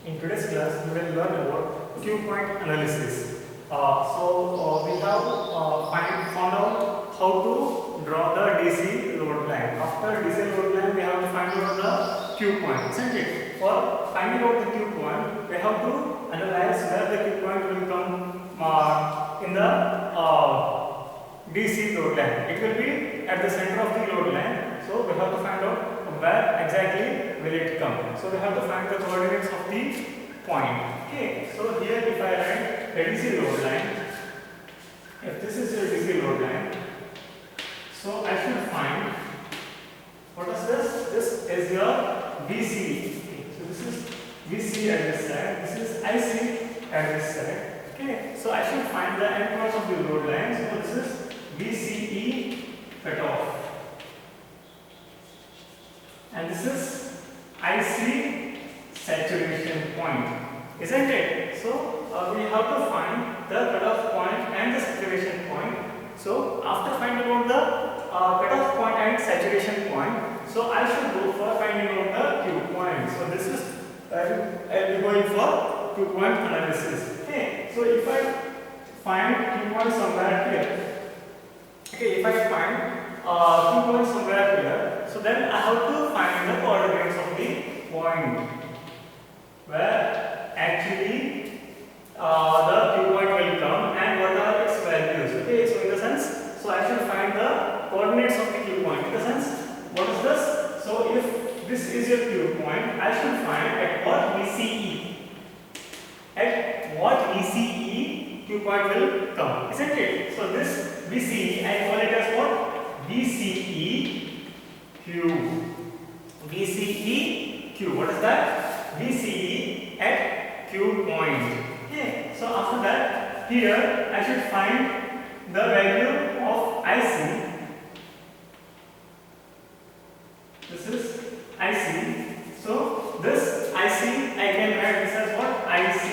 In today's class, we will learn about Q point analysis. We have found out how to draw the DC load line. After DC load line, we have to find out the Q point, isn't it? For finding out the Q point, we have to analyze where the Q point will come in the DC load line. It will be at the center of the load line. So we have to find out where exactly will it come. So we have to find the coordinates of the point. Okay. So here if I write a DC load line, if this is your DC load line, so I should find what is this? This is your VC. Okay. So this is VC at this side. This is IC at this side. Okay. So I should find the endpoints of the load line. So this is VCE cutoff. And this is IC saturation point, isn't it? So we have to find the cutoff point and the saturation point. So after finding out the cutoff point and saturation point, so I should go for finding out the Q point. So this is I'll be going for Q point analysis. Okay. So if I find Q point somewhere here, okay, if I find Q point somewhere here, so then I have to find the coordinates of the point where actually the Q point will come and what are its values. Okay, so in the sense, so I should find the coordinates of the Q point. In the sense, what is this? So if this is your Q point, I should find at what VCE. At what VCE Q point will come, isn't it? So this VCE, I call it as what? VCE Q. VCE Q. What is that? VCE at Q point. Okay. So after that, here I should find the value of IC. This is IC. So this IC, I can write this as what? IC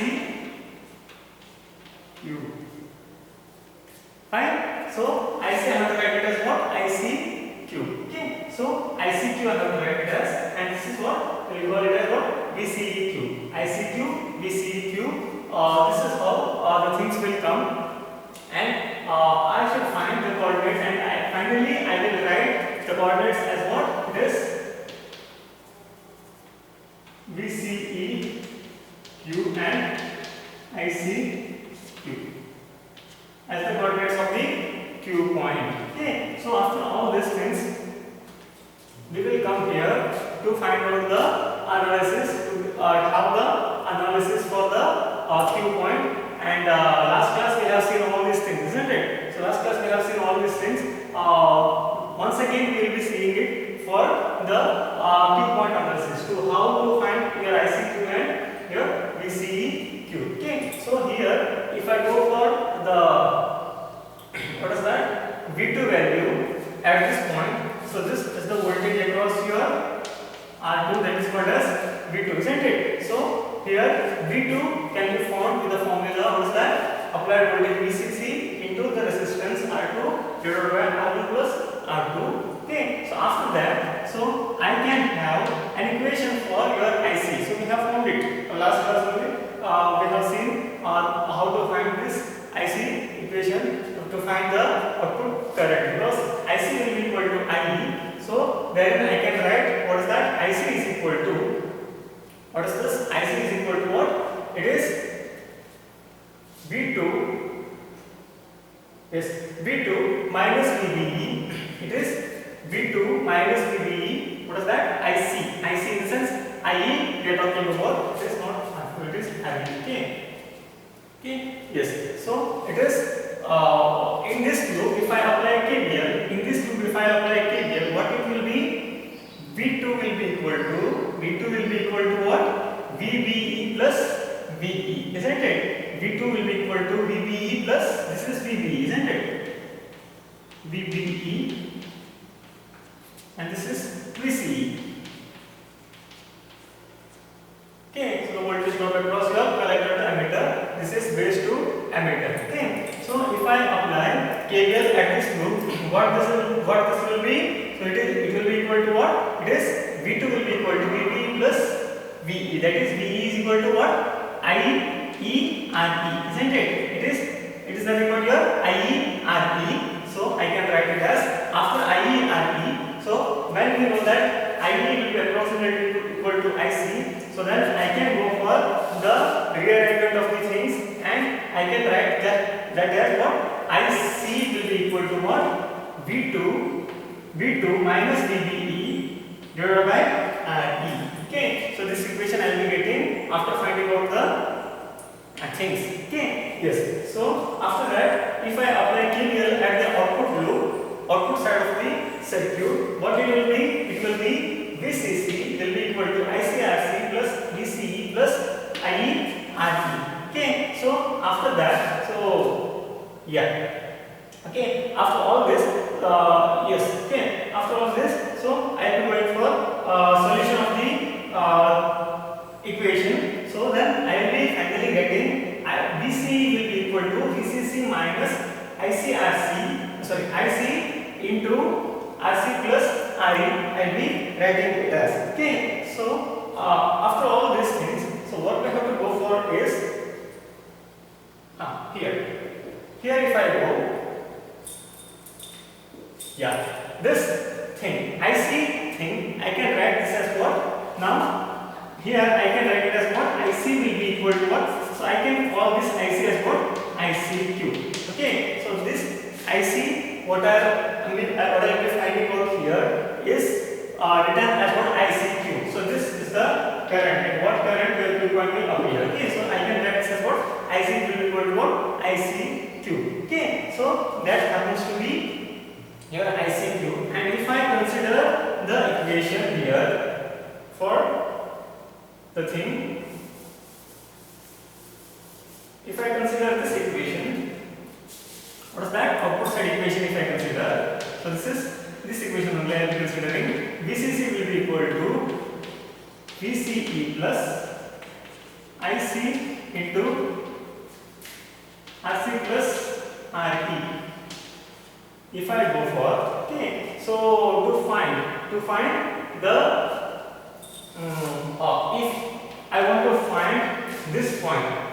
Q. Fine. So IC I have to write it as what? IC Q. Okay. So IC Q I have to write it as, and this is what we call it as what? VCE Q. IC Q, VCE Q. This is how the things will come, and I should find the coordinates, and finally I will write the coordinates as what? It is VCE Q and IC Q as the coordinates of the Q point. Okay. So after all these things, we will come here to find out the analysis, to have the analysis for the Q point. And last class we have seen all these things, isn't it? So last class we have seen all these things. Once again we will be seeing it for the Q point analysis, to how to find your ICQ and your VCEQ. Okay. So here, if I go for the, what is that? V2 value at this point. So this is the voltage across your R2, that is called as V2, isn't it? So here V2 can be found with the formula, what is that? Applied voltage VCC into the resistance R2 divided by R1 plus R2. Okay. So after that, so I can have an equation for your IC. So we have found it. Last class only we have seen how to find this IC equation to find the output current, because IC will be equal to IE. So then I can write what is that? IC is equal to, what is this? IC is equal to what? It is V2, yes, V2 minus VBE. It is V2 minus VBE. What is that? IC. IC in the sense IE we are talking about. It is not R2, it is IE. Okay. Okay. Yes. So it is in this loop, if I apply KVL, in this loop if I apply KVL, what it will be? V2 will be equal to what? VBE plus VE, isn't it? V2 will be equal to VBE plus, this is VBE, isn't it? VBE, and this is VCE. Okay, so the voltage drop across your collector to emitter. This is base to emitter. Okay. So if I apply KVL at this loop, what this will be? So it will be equal to what? It is V2 will be equal to VB plus VE. That is VE is equal to what? IE/RE, isn't it? It is nothing but your IE/RE. So I can write it as after IE/RE. So when we know that IE will be approximately equal to IC, so then I can go for the rearrangement of the things, and I can write that as what? IC will be equal to what? V2 minus VBE divided by RE. Okay, so this equation I will be getting after finding out the things. Okay, yes. So after that, if I apply KVL at the output side of the circuit, what it will be? It will be VCC will be equal to ICRC plus VCE plus IE/RE. Okay, so after that, so yeah. Okay, after all this, yes. Okay, after all this, so I will be going for solution of the equation. So then I will be finally getting VC will be equal to VCC minus IC into RC plus RE. I will be writing it as. Okay, so after all these things, so what we have to go for is here. Here if I go, yeah, this thing, IC thing, I can write this as what? Now, here I can write it as what? IC will be equal to what? So I can call this IC as what? ICQ. Okay, so this IC, what I will be finding out here is written as what? ICQ. So this is the current, and what current will be going to appear. Okay, so I can write this as what? IC will be equal to what? ICQ. Okay, so that happens to be your ICQ, and if I consider the equation here for the thing, if I consider this equation, what is that? Output side equation if I consider. So this equation only I am considering. VCC will be equal to VCE plus IC into RC plus RE. If I go for, okay, so to find the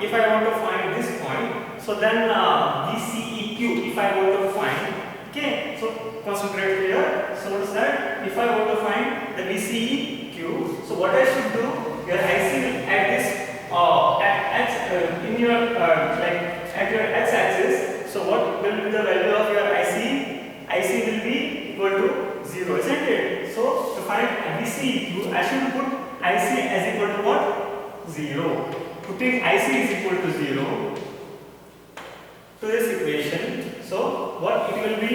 if I want to find this point, so then VCEQ if I want to find. Okay, so concentrate here. So what is that? If I want to find the VCEQ, so what I should do? Your IC will at this in your at your x-axis. So what will be the value of your IC? IC will be equal to 0, isn't it? So to find VCEQ, I should put IC as equal to what? 0. Putting IC is equal to 0 to this equation. So what it will be?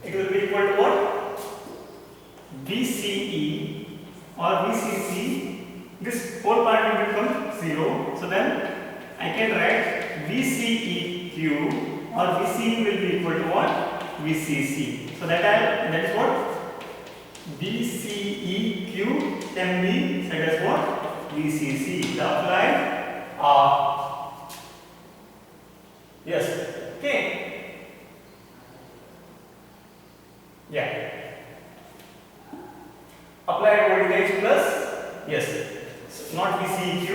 It will be equal to what? VCE or VCC. This whole part will become 0. So then I can write VCEQ or VCE will be equal to what? VCC. So that is what? VCEQ can be said as what? VCC. The applied yes. Okay. Yeah. Applied voltage plus yes. So not VCEQ.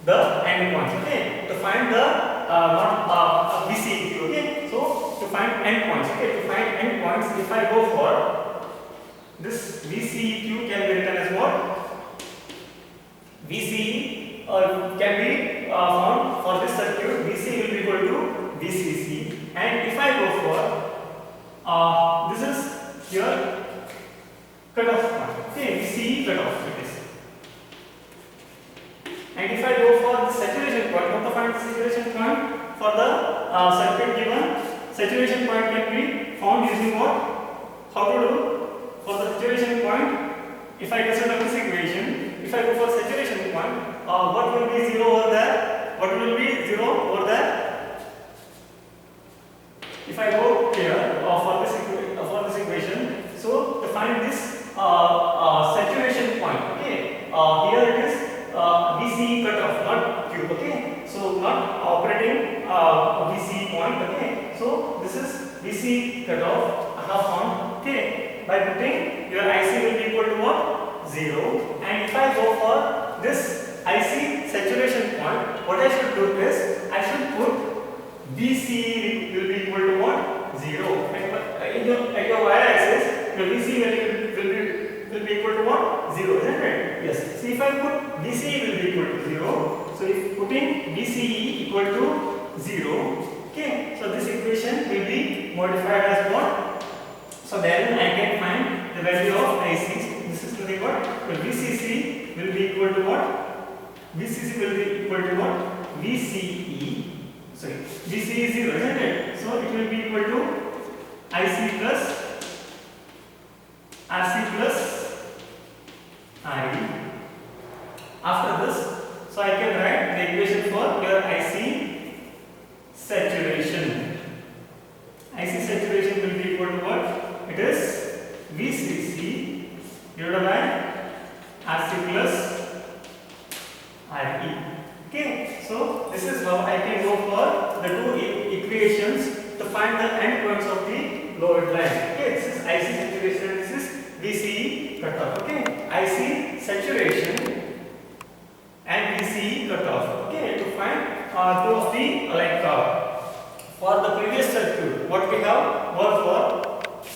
The endpoints. Okay, to find the not VCEQ. Okay, so to find endpoints. Okay, to find endpoints, if I go for this VCEQ can be written as what? VCE can be found for this circuit. VC will be equal to VCC, and if I go for this is your cutoff point. Okay, VCE cutoff it is. And if I go for the saturation point, how to find the saturation point for the circuit given? Saturation point can be found using what? How to do? For the saturation point, if I consider this equation, if I go for saturation point, what will be 0 over there? What will be 0 over there? If I go here for this equation, so to find this saturation point, okay, here it is VCE cutoff, not Q, okay, so not operating VCE point, okay, so this is VCE cutoff I have found, okay, by putting your IC will be equal to what? 0. And if I go for this IC saturation point, what I should do is I should put VCE will be equal to what? 0. And at your y-axis, your VCE will be equal to what? 0, isn't it? Yes. So if I put VCE will be equal to 0, so if putting VCE equal to 0, okay, so this equation will be modified as what? So then I can find the value of IC. This is nothing but VCC will be equal to what? VCC will be equal to what? VCE. Sorry, VCE is 0, isn't it? So it will be equal to IC plus RC plus RE. After this, so I can write the equation for your IC saturation. IC saturation will be equal to what? It is VCC divided by RC plus RE. Okay, so this is how I can go for the two equations to find the endpoints of the load line. Okay, this is IC saturation and this is VCE cutoff. Okay, IC saturation and VCE cutoff. Okay, to find two of the for the previous circuit, what we have were for